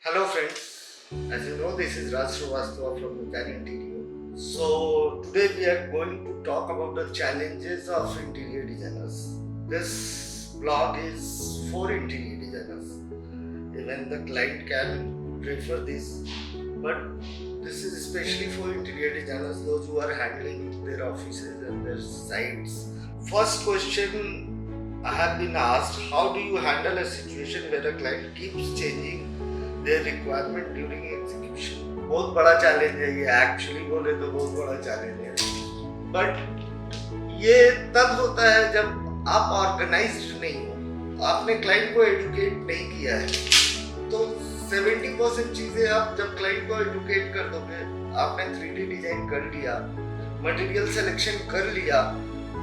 Hello friends, as you know this is Raj Srivastava from Mujani Interior. So today we are going to talk about the challenges of interior designers. This blog is for interior designers. Even the client can prefer this, but this is especially for interior designers, those who are handling their offices and their sites. First question I have been asked, how do you handle a situation where a client keeps changing their requirement during execution? बहुत बड़ा challenge है ये, actually बोले तो बहुत बड़ा challenge है, but ये तब होता है जब आप ऑर्गेनाइज्ड नहीं हो, आपने क्लाइंट को एडुकेट नहीं किया है। तो 70% चीजें आप जब क्लाइंट को एडुकेट कर दोगे, आपने 3D डिजाइन कर लिया, मटेरियल सिलेक्शन कर लिया,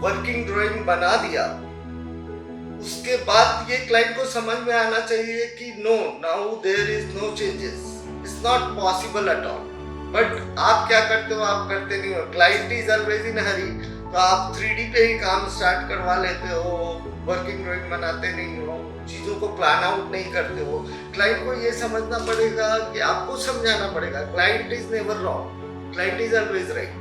वर्किंग ड्राइंग बना दिया, उसके बाद ये क्लाइंट को समझ में आना चाहिए कि no, now there is no changes, it's not possible at all. But आप क्या करते हो, आप करते नहीं हो। Client is always in hurry, तो आप 3D पे ही काम स्टार्ट करवा लेते हो, वर्किंग ड्राइंग बनाते नहीं हो, चीज़ों को प्लान आउट नहीं करते हो। क्लाइंट को ये समझना पड़ेगा कि आपको समझाना पड़ेगा, client is never wrong, client is always right.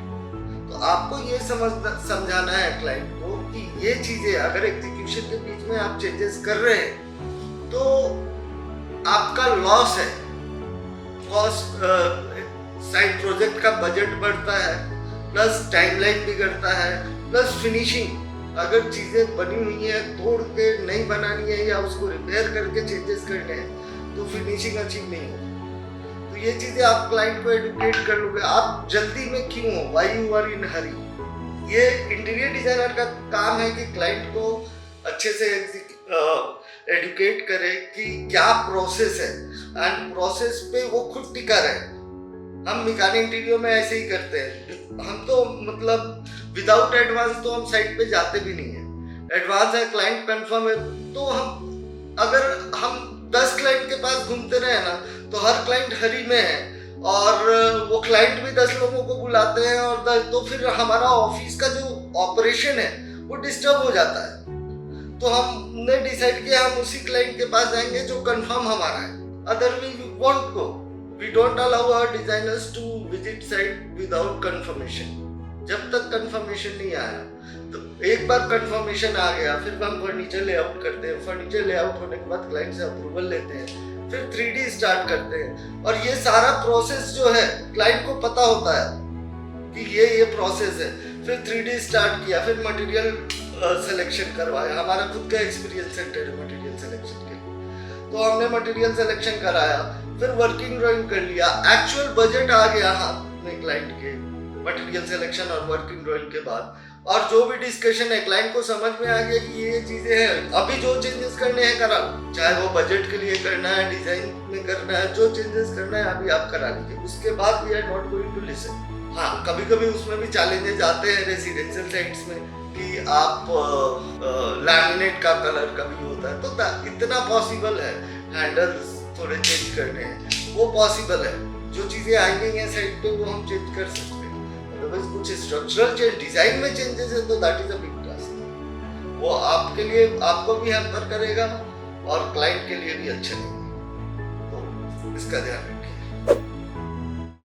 तो आपको ये समझाना है क्लाइंट को कि ये चीजें अगर एग्जीक्यूशन के बीच में आप चेंजेस कर रहे हैं तो आपका लॉस है, कॉस्ट, साइड प्रोजेक्ट का बजट बढ़ता है, प्लस टाइमलाइन बिगड़ता है, प्लस फिनिशिंग, अगर चीजें बनी हुई हैं तोड़ के नहीं बनानी है या उसको रिपेयर करके चेंजेस करने हैं तो फिनिशिंग अचीव नहीं होगी। तो ये चीजें आप क्लाइंट को एडुकेट कर लोगे। आप जल्दी में क्यों हो, व्हाई यू आर इन हरी। ये इंटीरियर डिजाइनर का काम है कि क्लाइंट को अच्छे से एडुकेट करे कि क्या प्रोसेस है, एंड प्रोसेस पे वो खुद टिका रहे। हम मिकानी इंटीरियर में ऐसे ही करते हैं, हम तो मतलब विदाउट एडवांस तो हम साइट पे जाते भी नहीं है। एडवांस है, क्लाइंट कंफर्म है, तो हम अगर हम 10 क्लाइंट के पास घूमते रहे ना तो हर क्लाइंट हरी में है और वो क्लाइंट भी 10 लोगों को बुलाते हैं और तो फिर हमारा ऑफिस का जो ऑपरेशन है वो डिस्टर्ब हो जाता है। तो हमने डिसाइड किया हम उसी क्लाइंट के पास जाएंगे जो कंफर्म हमारा है, other we won't go. We don't allow our designers to visit site without confirmation. जब तक कंफर्मेशन नहीं आया, तो एक बार कंफर्मेशन आ गया फिर हम फर्नीचर लेआउट करते हैं, फर्नीचर लेआउट होने के बाद क्लाइंट से अप्रूवल लेते हैं, फिर 3D स्टार्ट करते हैं। और ये सारा प्रोसेस जो है क्लाइंट को पता होता है कि ये प्रोसेस है। फिर 3D स्टार्ट किया, फिर मटेरियल सिलेक्शन करवाया। हमारा खुद का एक्सपीरियंस सेंटर है मटेरियल सिलेक्शन के लिए, तो हमने मटेरियल सिलेक्शन कराया, फिर वर्किंग ड्राइंग कर लिया, एक्चुअल बजट आ गया हाथ में क्लाइंट के मटेरियल सिलेक्शन और वर्किंग ड्राइंग के बाद। और जो भी डिस्कशन है क्लाइंट को समझ में आ गया कि ये चीजें हैं, अभी जो चेंजेस करने हैं करा, चाहे वो बजट के लिए करना है, डिजाइन में करना है, जो चेंजेस करना है अभी आप करा लीजिए, उसके बाद we are not going to listen. हाँ, कभी कभी उसमें भी चैलेंजेस आते हैं रेसिडेंशियल साइट्स में कि आप लैमिनेट का कलर कभी होता है, तो इतना पॉसिबल है, हैंडल्स थोड़े चेंज करने हैं वो पॉसिबल है। जो चीजें आई नहीं है साइट पे वो हम चेंज कर सकते हैं। अदरवाइज कुछ स्ट्रक्चरल चेंज, डिजाइन में चेंजेस है तो that is a big task. वो आपके लिए, आपको भी हैम्पर करेगा और क्लाइंट के लिए भी अच्छा नहीं है, तो इसका ध्यान रखिए।